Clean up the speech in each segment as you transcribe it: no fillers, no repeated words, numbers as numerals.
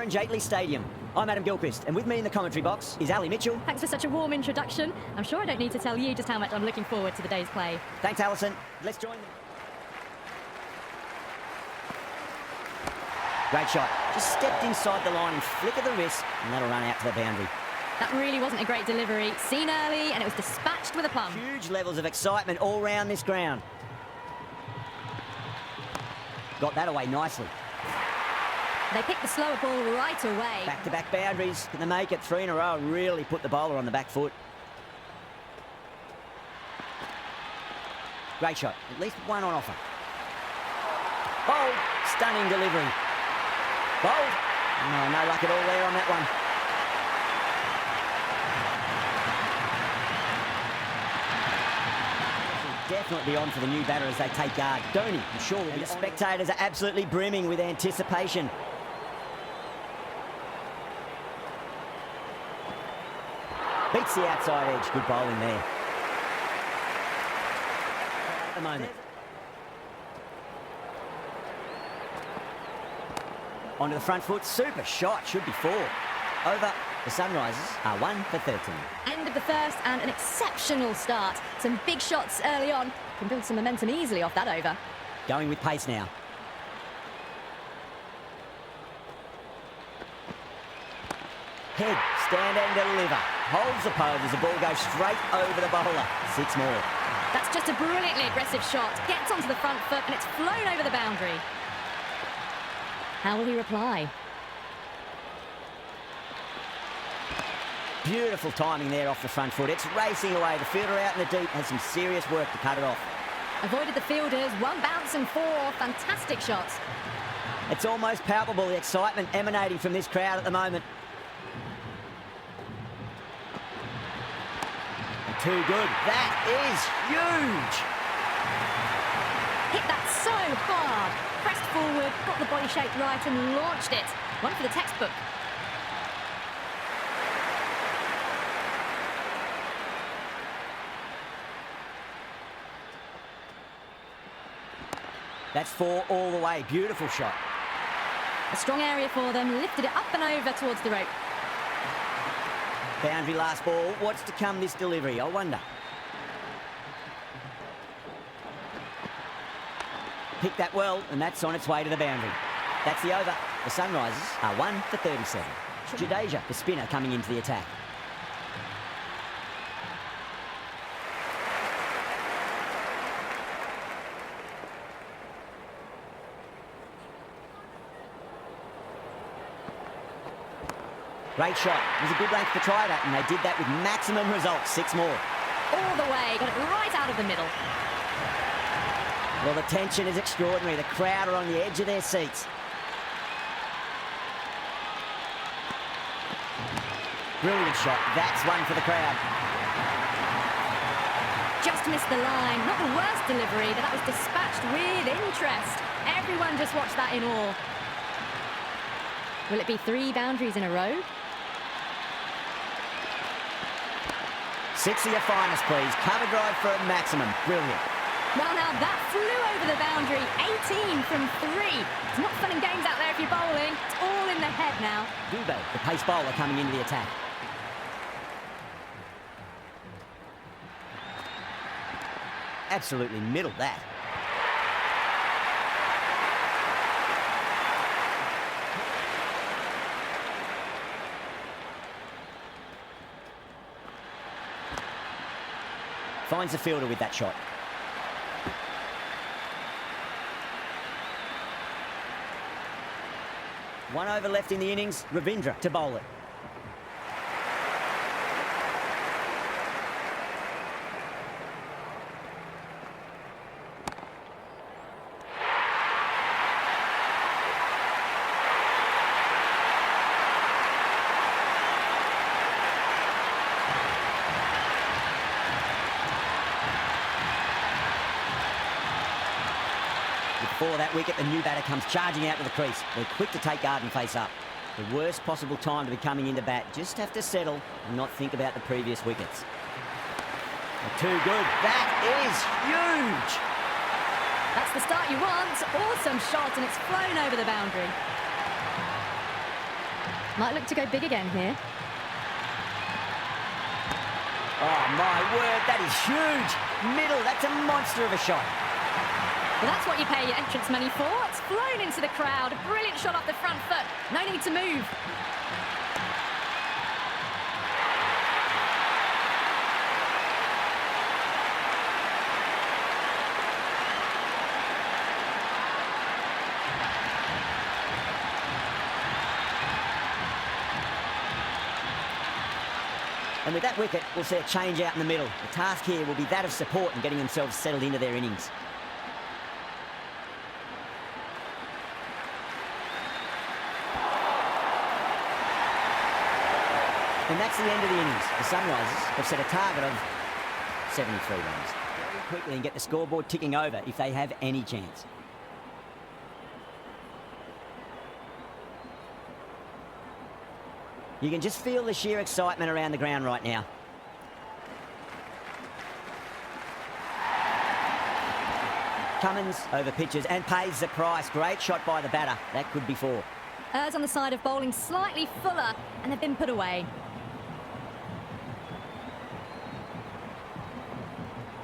Kyron Jaitley Stadium. I'm Adam Gilchrist, and with me in the commentary box is Ali Mitchell. Thanks for such a warm introduction. I'm sure I don't need to tell you just how much I'm looking forward to the day's play. Thanks, Alison. Let's join them. Great shot. Just stepped inside the line and flick of the wrist, and that'll run out to the boundary. That really wasn't a great delivery. Seen early, and it was dispatched with a plum. Huge levels of excitement all round this ground. Got that away nicely. They picked the slower ball right away. Back-to-back boundaries. Can they make it 3 in a row? Really put the bowler on the back foot. Great shot. At least one on offer. Bold. Stunning delivery. Bold. Oh, no luck at all there on that one. Definitely on for the new batter as they take guard. Dhoni, I'm sure, will be. The spectators are absolutely brimming with anticipation. Beats the outside edge. Good bowling there. At the moment. Onto the front foot. Super shot. Should be 4. Over. The Sunrisers are 1 for 13. End of the first and an exceptional start. Some big shots early on. Can build some momentum easily off that over. Going with pace now. Head, stand and deliver. Holds the pose as the ball goes straight over the bowler. 6 more. That's just a brilliantly aggressive shot. Gets onto the front foot and it's flown over the boundary. How will he reply? Beautiful timing there off the front foot. It's racing away. The fielder out in the deep has some serious work to cut it off. Avoided the fielders. 1 bounce and 4. Fantastic shots. It's almost palpable, the excitement emanating from this crowd at the moment. And too good. That is huge. Hit that so hard. Pressed forward, got the body shape right and launched it. One for the textbook. That's 4 all the way. Beautiful shot. A strong area for them. Lifted it up and over towards the rope. Boundary last ball. What's to come this delivery? I wonder. Picked that well, and that's on its way to the boundary. That's the over. The Sunrisers are 1 for 37. Jadeja, the spinner, coming into the attack. Great shot. It was a good length to try that, and they did that with maximum results. 6 more. All the way. Got it right out of the middle. Well, the tension is extraordinary. The crowd are on the edge of their seats. Brilliant shot. That's one for the crowd. Just missed the line. Not the worst delivery, but that was dispatched with interest. Everyone just watched that in awe. Will it be 3 boundaries in a row? 6 of your finest, please. Cover drive for a maximum. Brilliant. Well, now that flew over the boundary. 18 from 3. It's not fun and games out there if you're bowling. It's all in the head now. Dubé, the pace bowler, coming into the attack. Absolutely middled that. Finds the fielder with that shot. One over left in the innings. Ravindra to bowl it. Before that wicket, the new batter comes charging out to the crease. They're quick to take guard and face up. The worst possible time to be coming into bat. Just have to settle and not think about the previous wickets. Too good. That is huge. That's the start you want. Awesome shot, and it's flown over the boundary. Might look to go big again here. Oh, my word, that is huge. Middle, that's a monster of a shot. Well, that's what you pay your entrance money for. It's flown into the crowd. A brilliant shot off the front foot. No need to move. And with that wicket, we'll see a change out in the middle. The task here will be that of support and getting themselves settled into their innings. And that's the end of the innings. The Sunrisers have set a target of 73 runs. Very quickly and get the scoreboard ticking over if they have any chance. You can just feel the sheer excitement around the ground right now. Cummins over pitches and pays the price. Great shot by the batter. That could be four. Errs on the side of bowling slightly fuller, and they've been put away.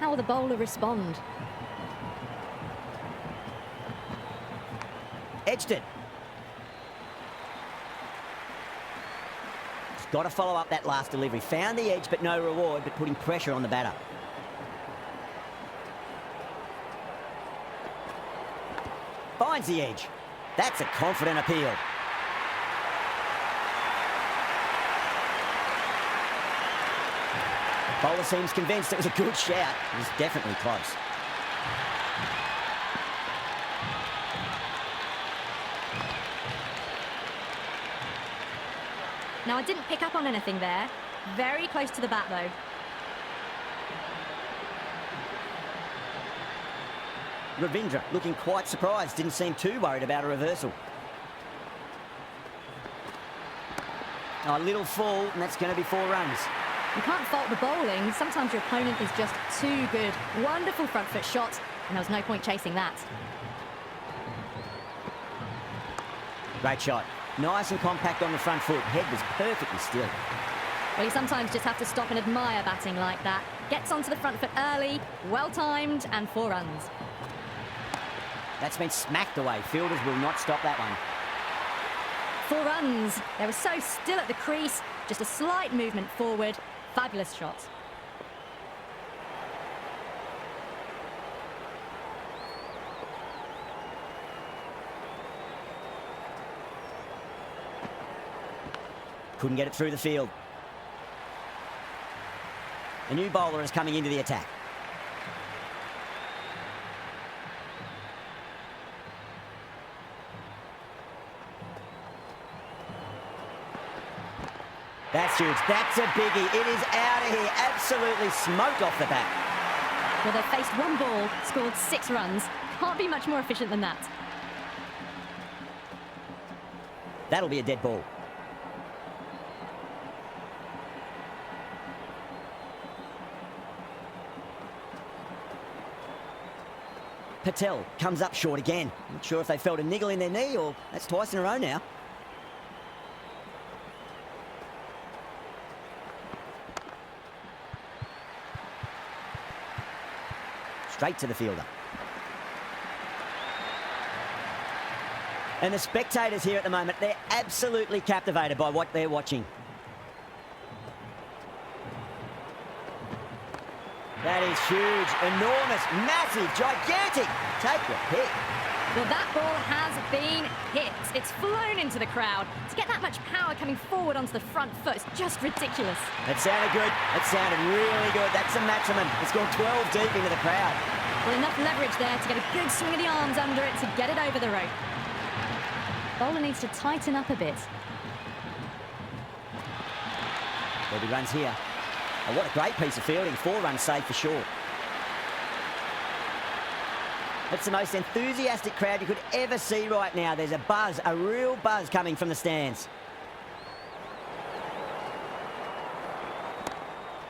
How will the bowler respond? Edged it. He's got to follow up that last delivery. Found the edge, but no reward, but putting pressure on the batter. Finds the edge. That's a confident appeal. Bowler seems convinced it was a good shout. It was definitely close. Now, I didn't pick up on anything there. Very close to the bat, though. Ravindra looking quite surprised. Didn't seem too worried about a reversal. A little fall, and that's going to be 4 runs. You can't fault the bowling. Sometimes your opponent is just too good. Wonderful front foot shot, and there was no point chasing that. Great shot. Nice and compact on the front foot. Head was perfectly still. Well, you sometimes just have to stop and admire batting like that. Gets onto the front foot early, well-timed, and 4 runs. That's been smacked away. Fielders will not stop that one. 4 runs. They were so still at the crease. Just a slight movement forward. Fabulous shot. Couldn't get it through the field. A new bowler is coming into the attack. That's huge. That's a biggie. It is out of here. Absolutely smoked off the bat. Well, they've faced 1 ball, scored 6 runs. Can't be much more efficient than that. That'll be a dead ball. Patel comes up short again. Not sure if they felt a niggle in their knee or that's twice in a row now. Straight to the fielder. And the spectators here at the moment, they're absolutely captivated by what they're watching. That is huge, enormous, massive, gigantic. Take your pick. Well, that ball has been hit. It's flown into the crowd. To get that much power coming forward onto the front foot is just ridiculous. That sounded good. That sounded really good. That's a maximum. It's gone 12 deep into the crowd. Well, enough leverage there to get a good swing of the arms under it to get it over the rope. Bowler needs to tighten up a bit. There'll be runs here. Oh, what a great piece of fielding. 4 runs saved for sure. That's the most enthusiastic crowd you could ever see right now. There's a buzz, a real buzz coming from the stands.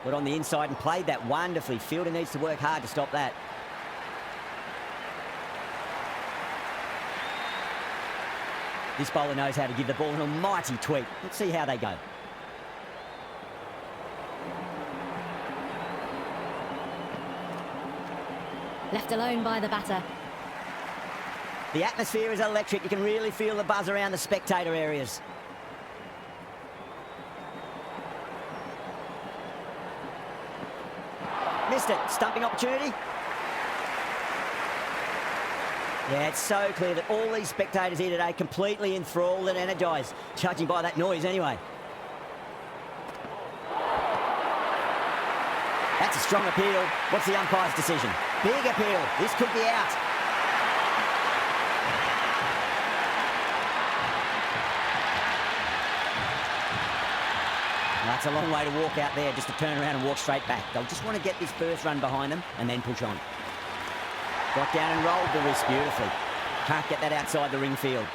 Got on the inside and played that wonderfully. Fielder needs to work hard to stop that. This bowler knows how to give the ball an almighty tweak. Let's see how they go. Left alone by the batter. The atmosphere is electric. You can really feel the buzz around the spectator areas. Missed it. Stumping opportunity. Yeah, it's so clear that all these spectators here today completely enthralled and energised, judging by that noise anyway. That's a strong appeal. What's the umpire's decision? Big appeal. This could be out. That's a long way to walk out there, just to turn around and walk straight back. They'll just want to get this first run behind them and then push on. Got down and rolled the wrist beautifully. Can't get that outside the ring field.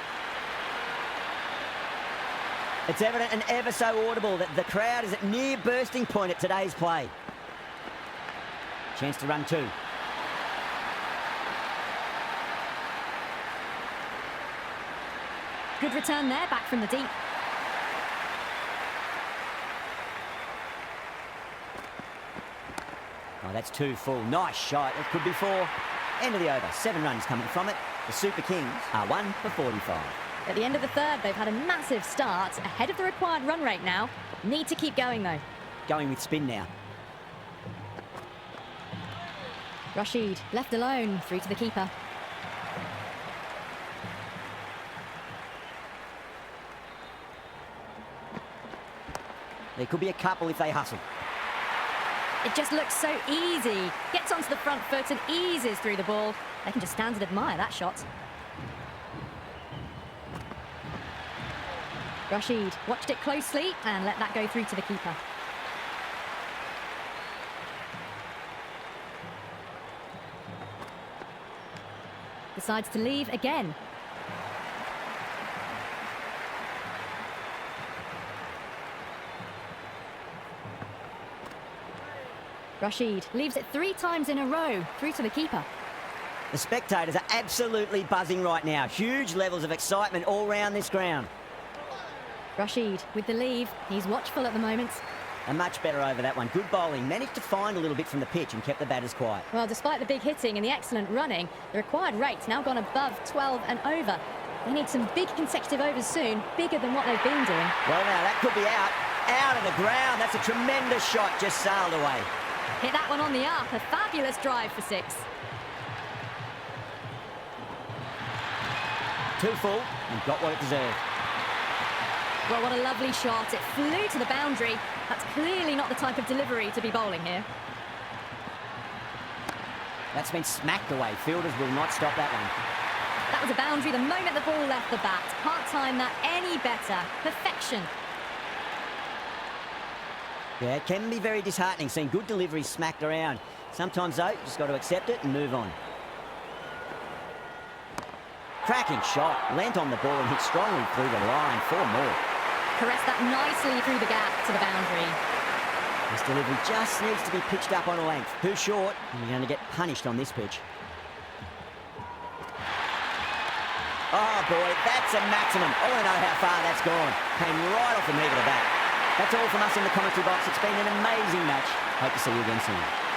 It's evident and ever so audible that the crowd is at near bursting point at today's play. Chance to run two. Good return there, back from the deep. Oh, that's 2 full. Nice shot. It could be 4. End of the over. 7 runs coming from it. The Super Kings are 1 for 45. At the end of the third, they've had a massive start, ahead of the required run rate now. Need to keep going, though. Going with spin now. Rashid, left alone, through to the keeper. There could be a couple if they hustle. It just looks so easy. Gets onto the front foot and eases through the ball. They can just stand and admire that shot. Rashid watched it closely and let that go through to the keeper. Decides to leave again. Rashid leaves it 3 times in a row, through to the keeper. The spectators are absolutely buzzing right now. Huge levels of excitement all round this ground. Rashid with the leave. He's watchful at the moment. And much better over that one. Good bowling. Managed to find a little bit from the pitch and kept the batters quiet. Well, despite the big hitting and the excellent running, the required rate's now gone above 12 and over. They need some big consecutive overs soon, bigger than what they've been doing. Well, now, that could be out. Out of the ground. That's a tremendous shot. Just sailed away. Hit that one on the up. A fabulous drive for 6. 2 full and got what it deserved. Well, what a lovely shot. It flew to the boundary. That's clearly not the type of delivery to be bowling here. That's been smacked away. Fielders will not stop that one. That was a boundary the moment the ball left the bat. Can't time that any better. Perfection. Yeah, it can be very disheartening seeing good deliveries smacked around. Sometimes, though, you just got to accept it and move on. Cracking shot. Lent on the ball and hit strongly through the line. 4 more. Caressed that nicely through the gap to the boundary. This delivery just needs to be pitched up on a length. Too short, and you're going to get punished on this pitch. Oh, boy, that's a maximum. I want to know how far that's gone. Came right off the knee of the bat. That's all from us in the commentary box. It's been an amazing match. Hope to see you again soon.